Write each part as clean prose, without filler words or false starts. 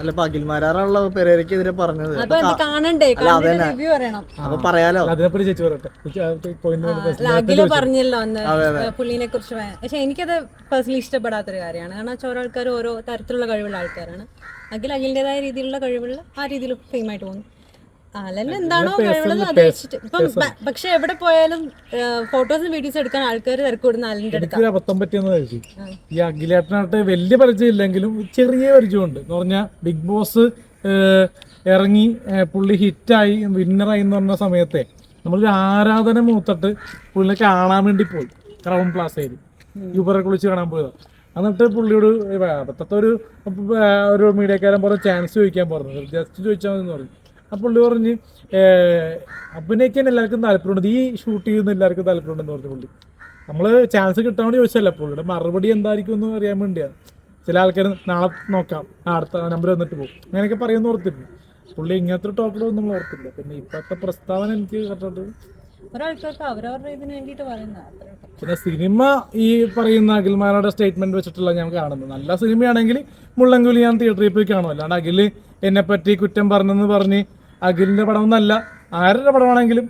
അല്ല അഖിൽമാരാണല്ലോ പെരേരക്കെതിരെ പറഞ്ഞത്. കാണണ്ടേ, റിവ്യൂ പറയണം. അപ്പൊ പറയാലോ അതിനെപ്പറ്റി ചേച്ചി പറയട്ടെ. അഖില് പറഞ്ഞല്ലോ അന്ന് പുള്ളിനെ കുറിച്ച്. പക്ഷെ എനിക്കത് പേഴ്സണലി ഇഷ്ടപ്പെടാത്തൊരു കാര്യമാണ്. കാരണം ഓരോ ആൾക്കാർ ഓരോ തരത്തിലുള്ള കഴിവുള്ള ആൾക്കാരാണ്. അഖിലിന്റേതായ രീതിയിലുള്ള കഴിവുള്ള ആ രീതിയിൽ ഫെയിം ആയിട്ട് പോകുന്നു. അലൻ എന്താണോ കഴിവുള്ളത് അത് വെച്ചിട്ട് ഇപ്പം. പക്ഷെ എവിടെ പോയാലും ഫോട്ടോസും വീഡിയോസും എടുക്കാൻ ആൾക്കാർ തിരക്കൂടുന്ന അലന്റെ അടുത്ത്. എനിക്കൊരു അബദ്ധം പറ്റിയെന്ന് കഴിച്ചു. ഈ അഖിലേട്ടനായിട്ട് വലിയ പരിചയം ഇല്ലെങ്കിലും ചെറിയ പരിചയമുണ്ട് എന്ന് പറഞ്ഞാൽ ബിഗ് ബോസ് ഇറങ്ങി പുള്ളി ഹിറ്റായി വിന്നറായി എന്ന് പറഞ്ഞ സമയത്തെ നമ്മളൊരു ആരാധന മൂത്തിട്ട് പുള്ളിനെ കാണാൻ വേണ്ടി പോയി ക്രൗൺ പ്ലാസയിൽ യൂബറെ കുളിച്ച് കാണാൻ പോയത്. എന്നിട്ട് പുള്ളിയോട് അബദ്ധത്തെ ഒരു മീഡിയക്കാരൻ പറഞ്ഞ ചാൻസ് ചോദിക്കാൻ പറഞ്ഞു. ജസ്റ്റ് ചോദിച്ചാൽ മതി എന്ന് പറഞ്ഞു. ആ പുള്ളി പറഞ്ഞ് അഭിനയിക്കാൻ എല്ലാവർക്കും താല്പര്യമുണ്ട്, ഈ ഷൂട്ട് ചെയ്യുന്ന എല്ലാവർക്കും താല്പര്യമുണ്ടെന്ന് പറഞ്ഞു പുള്ളി. നമ്മൾ ചാൻസ് കിട്ടാൻ വേണ്ടി ചോദിച്ചല്ല, പുള്ളിയുടെ മറുപടി എന്തായിരിക്കും എന്ന് അറിയാൻ വേണ്ടിയാണ്. ചില ആൾക്കാർ നാളെ നോക്കാം, അടുത്ത നമ്പർ വന്നിട്ട് പോകും, അങ്ങനെയൊക്കെ പറയുമെന്ന് ഓർത്തിരുന്നു. പുള്ളി ഇങ്ങനത്തെ ടോക്കിലൊന്നും നമ്മൾ ഓർത്തില്ല. പിന്നെ ഇപ്പോഴത്തെ പ്രസ്താവന എനിക്ക് കണ്ടിട്ട് പിന്നെ സിനിമ ഈ പറയുന്ന അഖിൽമാരുടെ സ്റ്റേറ്റ്മെന്റ് വെച്ചിട്ടുള്ള ഞാൻ കാണുന്നത്. നല്ല സിനിമയാണെങ്കിൽ മുള്ളൻകൊല്ലി ഞാൻ തിയേറ്ററിൽ പോയി കാണും. അല്ലാണ്ട് അഖില് എന്നെ പറ്റി കുറ്റം പറഞ്ഞെന്ന് പറഞ്ഞ് അഖിലിന്റെ പടം എന്നല്ല, ആരുടെ പടമാണെങ്കിലും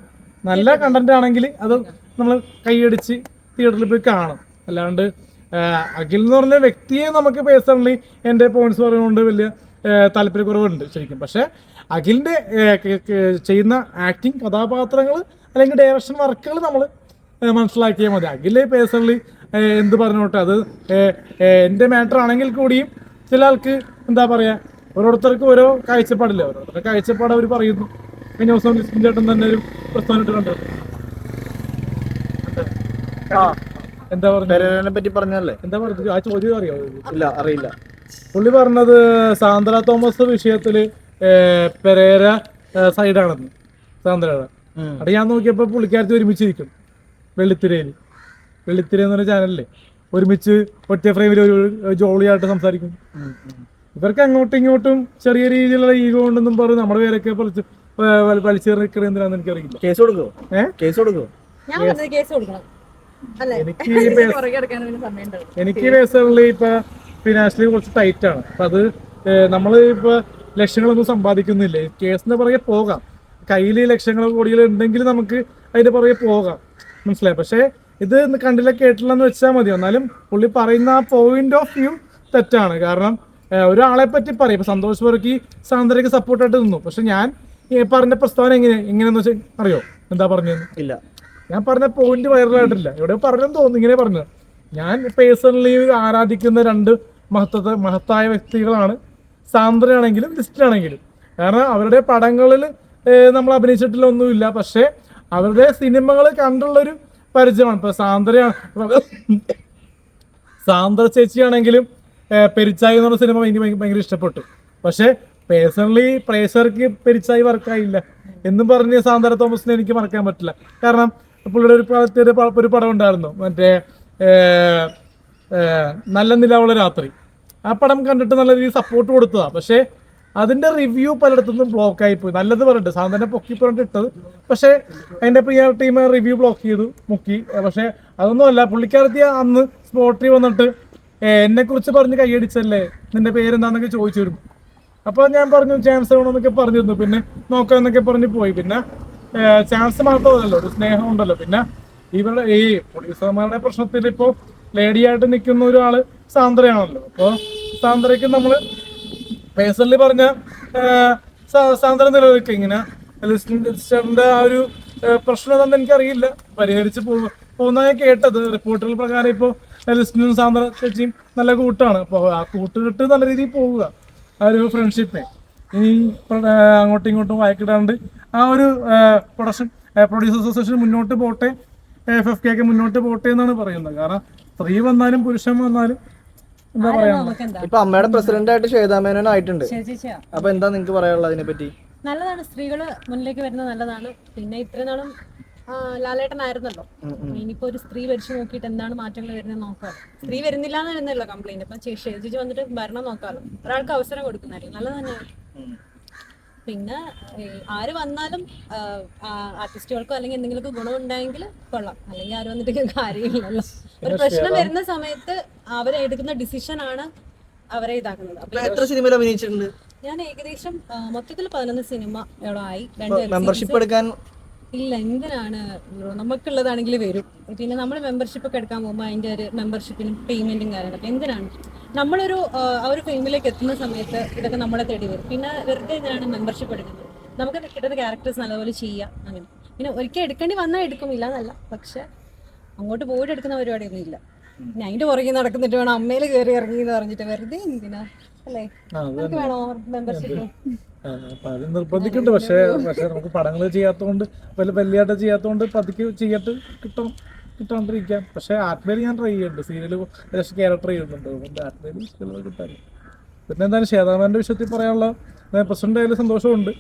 നല്ല കണ്ടന്റ് ആണെങ്കിൽ അത് നമ്മൾ കൈയടിച്ച് തിയേറ്ററിൽ പോയി കാണും. അല്ലാണ്ട് അഖിൽ എന്ന് പറഞ്ഞ വ്യക്തിയെ നമുക്ക് പേഴ്സണലി എൻ്റെ പോയിന്റ്സ് പറയുന്നതുകൊണ്ട് വലിയ താല്പര്യക്കുറവുണ്ട് ശരിക്കും. പക്ഷെ അഖിലിന്റെ ചെയ്യുന്ന ആക്ടിങ്, കഥാപാത്രങ്ങൾ അല്ലെങ്കിൽ ഡയറക്ഷൻ വർക്കുകൾ നമ്മൾ മനസ്സിലാക്കിയാൽ മതി. അഖില് പേഴ്സണലി എന്ത് പറഞ്ഞോട്ടെ, അത് എൻ്റെ മാറ്റർ ആണെങ്കിൽ കൂടിയും ചില ആൾക്ക് എന്താ പറയുക, ഓരോരുത്തർക്ക് ഓരോ കാഴ്ചപ്പാടില്ല, ഓരോരുത്തരുടെ കാഴ്ചപ്പാട് അവർ പറയുന്നു. കഴിഞ്ഞ ദിവസം ലിസ്റ്റിൻ ചേട്ടൻ തന്നെ ഒരു പ്രസ്ഥാനം ഇട്ട് കണ്ടത് എന്താ പറഞ്ഞെ പറ്റി പറഞ്ഞല്ലേ, എന്താ പറഞ്ഞത് ആ ചോദ്യം അറിയോ? ഇല്ല, അറിയില്ല. പുള്ളി പറഞ്ഞത് സാന്ദ്ര തോമസ് വിഷയത്തില് പെരേര സൈഡാണെന്ന്. സാന്ദ്രയുടെ അവിടെ ഞാൻ നോക്കിയപ്പോ പുള്ളിക്കാരത്തി ഒരുമിച്ചിരിക്കും വെള്ളിത്തിരയിൽ. വെള്ളിത്തിര എന്ന് പറഞ്ഞ ചാനലില് ഒരുമിച്ച് ഒറ്റ ഫ്രെയിമിൽ ഒരു ജോളിയായിട്ട് സംസാരിക്കും. ഇവർക്ക് അങ്ങോട്ടും ഇങ്ങോട്ടും ചെറിയ രീതിയിലുള്ള ഈഗോ ഉണ്ടെന്നും പറഞ്ഞ് നമ്മുടെ പേരൊക്കെ വലിച്ചെറിക്കണ എന്തിനാന്ന് എനിക്കറിയില്ല. കേസ് കൊടുക്കോ? കേസ് കൊടുക്കോ? എനിക്ക് പേഴ്സണലി ഇപ്പൊ ഫിനാൻഷ്യലി കുറച്ച് ടൈറ്റ് ആണ്. അപ്പൊ അത് നമ്മൾ ഇപ്പൊ ലക്ഷങ്ങളൊന്നും സമ്പാദിക്കുന്നില്ലേ, കേസിന്റെ പുറകെ പോകാം. കയ്യിൽ ലക്ഷങ്ങളോ കോടികളോ ഉണ്ടെങ്കിൽ നമുക്ക് അതിന്റെ പുറകെ പോകാം, മനസ്സിലായി. പക്ഷെ ഇത് കണ്ടില്ല കേട്ടില്ല എന്ന് വെച്ചാൽ മതി. എന്നാലും പുള്ളി പറയുന്ന ആ പോയിന്റ് ഓഫ് വ്യൂ തെറ്റാണ്. കാരണം ഒരാളെ പറ്റി പറയും, ഇപ്പൊ സന്തോഷ് വർക്കി സാന്ദ്രയ്ക്ക് സപ്പോർട്ടായിട്ട് നിന്നു. പക്ഷെ ഞാൻ പറഞ്ഞ പ്രസ്താവന എങ്ങനെയാന്ന് വെച്ചാൽ അറിയോ എന്താ പറഞ്ഞതെന്ന്? ഇല്ല, ഞാൻ പറഞ്ഞ പോയിന്റ് വൈറലായിട്ടില്ല, എവിടെ പറഞ്ഞെന്ന് തോന്നുന്നു. ഇങ്ങനെ പറഞ്ഞു, ഞാൻ പേഴ്സണലി ആരാധിക്കുന്ന രണ്ട് മഹത്തായ വ്യക്തികളാണ് സാന്ദ്രയാണെങ്കിലും ലിസ്റ്റിലാണെങ്കിലും. കാരണം അവരുടെ പടങ്ങളിൽ നമ്മൾ അഭിനയിച്ചിട്ടില്ല ഒന്നുമില്ല, പക്ഷെ അവരുടെ സിനിമകൾ കണ്ടുള്ളൊരു പരിചയമാണ്. ഇപ്പൊ സാന്ദ്ര ചേച്ചിയാണെങ്കിലും പെരിച്ചായി എന്ന് പറഞ്ഞ സിനിമ എനിക്ക് ഭയങ്കര ഇഷ്ടപ്പെട്ടു. പക്ഷെ പേഴ്സണലി പ്രേക്ഷകർക്ക് പെരിച്ചായി വർക്കായില്ല എന്നും പറഞ്ഞ് സാന്ദ്ര തോമസിനെ എനിക്ക് മറക്കാൻ പറ്റില്ല. കാരണം പുള്ളിയുടെ ഒരു പടം ഉണ്ടായിരുന്നു, മറ്റേ നല്ല നിലാവുള്ള രാത്രി. ആ പടം കണ്ടിട്ട് നല്ല രീതിയിൽ സപ്പോർട്ട് കൊടുത്തതാണ്. പക്ഷേ അതിന്റെ റിവ്യൂ പലയിടത്തുനിന്നും ബ്ലോക്ക് ആയിപ്പോയി. നല്ലത് പറഞ്ഞിട്ട് സാന്ദ്രനെ പൊക്കി പറഞ്ഞിട്ട് ഇട്ടത്, പക്ഷേ അതിന്റെ PR ടീം റിവ്യൂ ബ്ലോക്ക് ചെയ്തു, മുക്കി. പക്ഷെ അതൊന്നുമല്ല, പുള്ളിക്കാരത്തി അന്ന് സ്പോട്ടിൽ വന്നിട്ട് എന്നെ കുറിച്ച് പറഞ്ഞ് കൈയടിച്ചല്ലേ, നിന്റെ പേരെന്താന്നൊക്കെ ചോദിച്ചു വരും. അപ്പൊ ഞാൻ പറഞ്ഞു ചാൻസ് വേണമെന്നൊക്കെ പറഞ്ഞിരുന്നു. പിന്നെ നോക്കാന്നൊക്കെ പറഞ്ഞ് പോയി. പിന്നെ ചാൻസ് മാത്രമല്ലല്ലോ, ഒരു സ്നേഹം ഉണ്ടല്ലോ. പിന്നെ ഇവരുടെ ഈ പ്രൊഡ്യൂസർമാരുടെ പ്രശ്നത്തിൽ ഇപ്പോ ലേഡിയായിട്ട് നിൽക്കുന്ന ഒരാള് സാന്ദ്രയാണല്ലോ. അപ്പൊ സാന്ദ്രയ്ക്ക് നമ്മള് പേഴ്സണലി പറഞ്ഞ സാന്ദ്ര നിലനിൽക്കുക. ഇങ്ങനെ ലിസ്റ്റിന്റെ ആ ഒരു പ്രശ്നം എന്താണെന്ന് എനിക്കറിയില്ല, പരിഹരിച്ച് പോകുന്ന ഞാൻ കേട്ടത്. റിപ്പോർട്ടുകൾ പ്രകാരം ഇപ്പോൾ ലിസ്റ്റിനും സാന്ദ്ര ചേച്ചിയും നല്ല കൂട്ടാണ്. അപ്പോൾ ആ കൂട്ടുകെട്ട് നല്ല രീതിയിൽ പോവുക, ആ ഒരു ഫ്രണ്ട്ഷിപ്പിനെ ഇനി അങ്ങോട്ടും ഇങ്ങോട്ടും വായിക്കിടാണ്ട് ആ ഒരു പ്രൊഡ്യൂസേഴ്സ് അസോസിയേഷൻ മുന്നോട്ട് പോട്ടെ, FFK ഒക്കെ മുന്നോട്ട് പോട്ടെ എന്നാണ് പറയുന്നത്. കാരണം സ്ത്രീ വന്നാലും പുരുഷൻ വന്നാലും എന്താ പറയാ. ഇപ്പൊ അമ്മയുടെ പ്രസിഡന്റ് ആയിട്ട് ശ്വേതാ മേനോൻ ആയിട്ടുണ്ട്. അപ്പൊ എന്താ നിങ്ങക്ക് പറയാനുള്ളത് അതിനെ പറ്റി? നല്ലതാണ്, സ്ത്രീകള് മുന്നിലേക്ക് വരുന്നത് നല്ലതാണ്. പിന്നെ ഇത്രയും നാളും ലാലേട്ടനായിരുന്നല്ലോ, ഇനിയിപ്പോ ഒരു സ്ത്രീ ഭരിച്ചു നോക്കിയിട്ട് എന്താണ് മാറ്റങ്ങൾ വരുന്നത് നോക്കാം. സ്ത്രീ വരുന്നില്ല എന്ന് വരുന്നല്ലോ കംപ്ലൈന്റ്. അപ്പൊ ചേച്ചി വന്നിട്ട് ഭരണം നോക്കാമല്ലോ, ഒരാൾക്ക് അവസരം കൊടുക്കുന്നതായിരിക്കും നല്ലത് തന്നെയാണ്. പിന്നെ ആര് വന്നാലും ആർട്ടിസ്റ്റുകൾക്കോ അല്ലെങ്കിൽ എന്തെങ്കിലുമൊക്കെ ഗുണമുണ്ടായെങ്കിൽ കൊള്ളാം, അല്ലെങ്കിൽ ആര് വന്നിട്ട് കാര്യമില്ലല്ലോ. ഒരു പ്രശ്നം വരുന്ന സമയത്ത് അവരെ എടുക്കുന്ന ഡിസിഷൻ ആണ് അവരെ ഇതാക്കുന്നത്. എത്ര സിനിമയിൽ അഭിനയിച്ചിട്ടുണ്ട്? ഞാൻ ഏകദേശം മൊത്തത്തിൽ 11 സിനിമ ആയി, 2 മെമ്പർഷിപ്പ് എടുക്കാൻ ഇല്ല. എന്തിനാണ് ബ്രോ, നമുക്കുള്ളതാണെങ്കിൽ വരും. പിന്നെ നമ്മൾ മെമ്പർഷിപ്പ് ഒക്കെ എടുക്കാൻ പോകുമ്പോൾ അതിന്റെ ഒരു മെമ്പർഷിപ്പിനും പേയ്മെന്റും കാര്യങ്ങളൊക്കെ എന്തിനാണ്? നമ്മളൊരു ആ ഒരു ഫിലിമിലേക്ക് എത്തുന്ന സമയത്ത് ഇതൊക്കെ നമ്മളെ തേടി വരും. പിന്നെ വെറുതെ എന്തിനാണ് മെമ്പർഷിപ്പ് എടുക്കുന്നത്? നമുക്ക് കിട്ടുന്ന ക്യാരക്ടേഴ്സ് നല്ലപോലെ ചെയ്യാം. അങ്ങനെ പിന്നെ ഒരിക്കൽ എടുക്കേണ്ടി വന്നാൽ എടുക്കുമില്ല എന്നല്ല, പക്ഷെ അങ്ങോട്ട് പോയിട്ട് എടുക്കുന്ന പരിപാടിയൊന്നും ഇല്ല. പിന്നെ അതിന്റെ പുറകെ നടക്കുന്നിട്ട് വേണം അമ്മയിൽ കയറി ഇറങ്ങി എന്ന് പറഞ്ഞിട്ട് വെറുതെ എന്തിനാ അല്ലേ? നമുക്ക് വേണോ മെമ്പർഷിപ്പ്? അപ്പൊ അത് നിർബന്ധിക്കുന്നുണ്ട്. പക്ഷെ നമുക്ക് പടങ്ങൾ ചെയ്യാത്തതുകൊണ്ട് വലിയായിട്ട് ചെയ്യാത്തതുകൊണ്ട് പതുക്കെ ചെയ്യട്ട് കിട്ടാണ്ടിരിക്കാം. പക്ഷെ ആത്മേലി ഞാൻ ട്രൈ ചെയ്യുന്നുണ്ട്, സീരിയല് ക്യാരക്ടർ ചെയ്യുന്നുണ്ട്, അതുകൊണ്ട് ആത്മേലി കിട്ടാൻ. പിന്നെ എന്തായാലും ശ്വേതാമേൻ്റെ വിഷയത്തിൽ പറയാനുള്ള പ്രസിഡന്റ് ആയാലും സന്തോഷമുണ്ട്.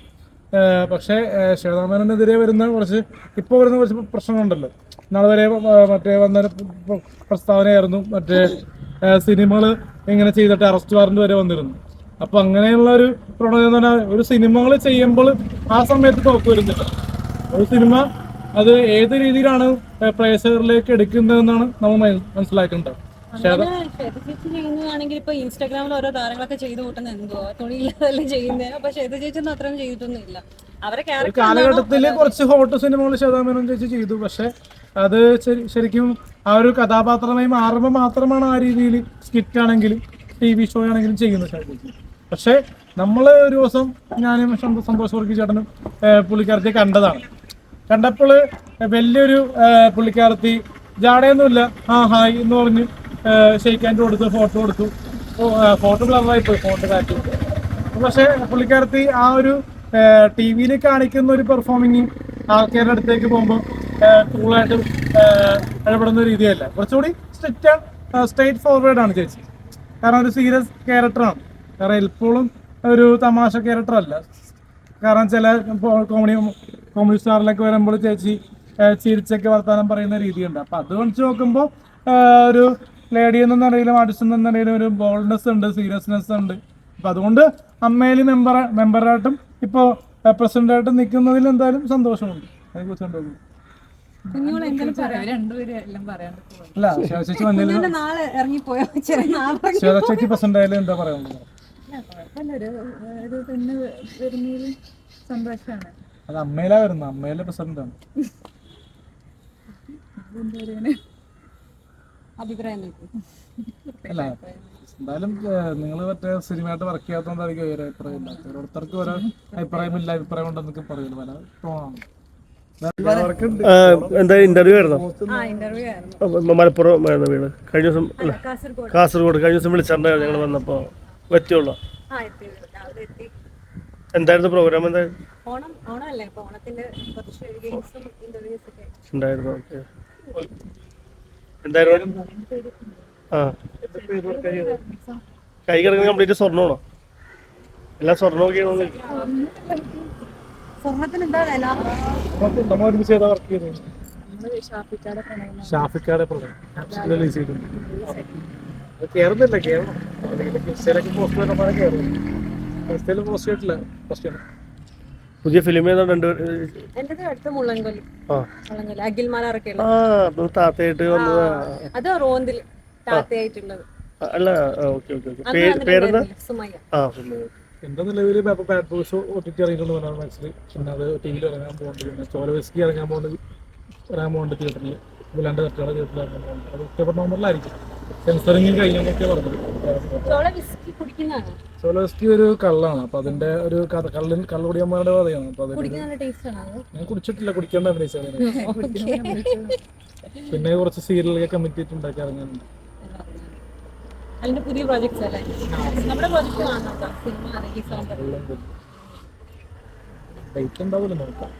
പക്ഷേ ശ്വേതാമേനെതിരെ വരുന്ന കുറച്ച് പ്രശ്നങ്ങളുണ്ടല്ലോ. നാളെ വരെ മറ്റേ വന്നൊരു പ്രസ്താവനയായിരുന്നു, മറ്റേ സിനിമകൾ ഇങ്ങനെ ചെയ്തിട്ട് അറസ്റ്റ് വാറന്റ് വരെ വന്നിരുന്നു. അപ്പൊ അങ്ങനെയുള്ള ഒരു പ്രവണത എന്ന് പറഞ്ഞാൽ ഒരു സിനിമകൾ ചെയ്യുമ്പോൾ ആ സമയത്ത് തോക്ക് വരുന്നില്ല. ഒരു സിനിമ അത് ഏത് രീതിയിലാണ് പ്രേക്ഷകരിലേക്ക് എടുക്കുന്നതെന്നാണ് നമ്മൾ മനസ്സിലാക്കേണ്ടത്. ചേച്ചി ചെയ്യുന്നതാണെങ്കിൽ ഇപ്പൊ ഇൻസ്റ്റാഗ്രാമിൽ ഓരോ താരങ്ങളൊക്കെ ചെയ്തു കൂട്ടുന്ന എന്തോ തുണിയില്ലാതെ ചെയ്യുന്നത്. അപ്പൊ ശ്വേത ചേച്ചി അത്രയും ചെയ്തിട്ടൊന്നും ഇല്ല. അവരെ കാലഘട്ടത്തില് കുറച്ച് ഹോട്ട് സിനിമകൾ ശ്വേതാമേനോൻ ചേച്ചി ചെയ്തു. പക്ഷെ അത് ശരിക്കും ആ ഒരു കഥാപാത്രമായി മാറുമ്പോൾ മാത്രമാണ് ആ രീതിയിൽ സ്കിറ്റ് ആണെങ്കിലും TV ഷോ ആണെങ്കിലും ചെയ്യുന്നത്. പക്ഷെ നമ്മള് ഒരു ദിവസം ഞാനും സന്തോഷ് വർഗി ചേട്ടനും പുള്ളിക്കാരത്തെ കണ്ടപ്പോൾ വലിയൊരു പുള്ളിക്കാരത്തി ജാടയൊന്നുമില്ല, ഹായ് എന്ന് പറഞ്ഞ് ഷെയ്ക്ക് ഹാൻഡ് കൊടുത്തു, ഫോട്ടോ കൊടുത്തു. ഫോട്ടോ ബ്ലറായി പോയി, ഫോട്ടോ കാറ്റി. പക്ഷെ പുള്ളിക്കാരത്തി ആ ഒരു TV കാണിക്കുന്ന ഒരു പെർഫോമിങ് ആൾക്കാരുടെ അടുത്തേക്ക് പോകുമ്പോൾ കൂളായിട്ട് ഇടപെടുന്ന രീതിയല്ല, കുറച്ചുകൂടി സ്ട്രെയിറ്റ് ഫോർവേഡ് ആണ് ചേച്ചി. കാരണം ഒരു സീരിയസ് ക്യാരക്ടറാണ്. കാരണം എപ്പോഴും ഒരു തമാശ ക്യാരക്ടർ അല്ല. കാരണം ചില കോമഡി സ്റ്റാറിലൊക്കെ വരുമ്പോൾ ചേച്ചി ചിരിച്ചൊക്കെ വർത്താനം പറയുന്ന രീതിയുണ്ട്. അപ്പൊ അത് വെച്ച് നോക്കുമ്പോൾ ഒരു ലേഡി എന്ന നിലയിലും ആർട്ടിസ്റ്റ് എന്ന നിലയിലും ഒരു ബോൾഡ്നെസ് ഉണ്ട്, സീരിയസ്നെസ് ഉണ്ട്. അപ്പൊ അതുകൊണ്ട് അമ്മയിൽ മെമ്പറായിട്ടും ഇപ്പോ പ്രസിഡന്റായിട്ടും നിൽക്കുന്നതിൽ എന്തായാലും സന്തോഷമുണ്ട്. അതിനെക്കുറിച്ച് അല്ല ചേച്ചി ചേച്ചി പ്രസിഡന്റ് ആയാലും എന്താ പറയാനുള്ളത്? അത് അമ്മയിലാ വരുന്നത്, അമ്മയിലെ പ്രസിഡന്റാണ്. അല്ല എന്തായാലും നിങ്ങൾ മറ്റേ സിനിമയായിട്ട് വർക്ക് ചെയ്യാത്തതുകൊണ്ടായിരിക്കും ഒരു അഭിപ്രായം ഇല്ലാത്ത. ഓരോരുത്തർക്ക് ഓരോ അഭിപ്രായം ഉണ്ടെന്നൊക്കെ പറയുന്നു. പല തോന്നാണ്. എന്താ ഇന്റർവ്യൂ ആയിരുന്നോ? മലപ്പുറം ആയിരുന്നു വീട്. കഴിഞ്ഞ ദിവസം അല്ല കാസർഗോഡ് കഴിഞ്ഞ ദിവസം വിളിച്ചിട്ടുണ്ടായിരുന്നു ഞങ്ങൾ വന്നപ്പോൾ. പറ്റുള്ളൂ. എന്തായിരുന്നു പ്രോഗ്രാം? എന്തായിരുന്നു? ഉണ്ടായിരുന്നു. ഓക്കെ. എന്തായിരുന്നു? കൈ കിടക്കുന്ന കംപ്ലീറ്റ് സ്വർണ്ണമാണോ? എല്ലാം സ്വർണ്ണമൊക്കെ ഷാഫിക്കാടെ പുതിയ ഫിലിം ഏതാണ്ട് താത്തയായിട്ട് വന്നത്. അല്ല ഓക്കെ ഓക്കെ ഓക്കെ. പേരെന്താ? എന്റെ നിലവിൽ ബാഡ് ബോയ്സ് OTT ഇറങ്ങിയിട്ടുണ്ട് പറഞ്ഞാൽ മനസ്സിൽ. പിന്നെ അത് TV ഇറങ്ങാൻ പോകുന്നുണ്ട്. പിന്നെ ചോലവെസ്കി വരാൻ പോകുന്നുണ്ട് തിയേറ്ററിൽ. വിലാണ്ട് തട്ടുകളെ തിയേറ്ററിൽ ഇറങ്ങാൻ പോകുന്നുണ്ട്. അത് ഒക്ടോബർ നവംബറിലായിരിക്കും. സെൻസറിങ് കഴിഞ്ഞെന്നൊക്കെ പറഞ്ഞത്. ചോലവെസ്കി ഒരു കള്ളാണ്. അപ്പൊ അതിന്റെ ഒരു കള്ളുകുടിയന്മാരുടെ കഥയാണ്. അപ്പൊ ഞാൻ കുടിച്ചിട്ടില്ല, കുടിക്കേണ്ട അഭിനയിച്ചാൽ. പിന്നെ കുറച്ച് സീരിയലൊക്കെ കമ്മിറ്റ് ഉണ്ടാക്കി ഇറങ്ങാനുണ്ട്. അതിന്റെ പുതിയ പ്രോജക്ട്സ് അല്ലേ? നമ്മുടെ പ്രോജക്റ്റ് കാണാം. സിനിമ ഡേറ്റ് ഉണ്ടാവില്ല നോക്കാം.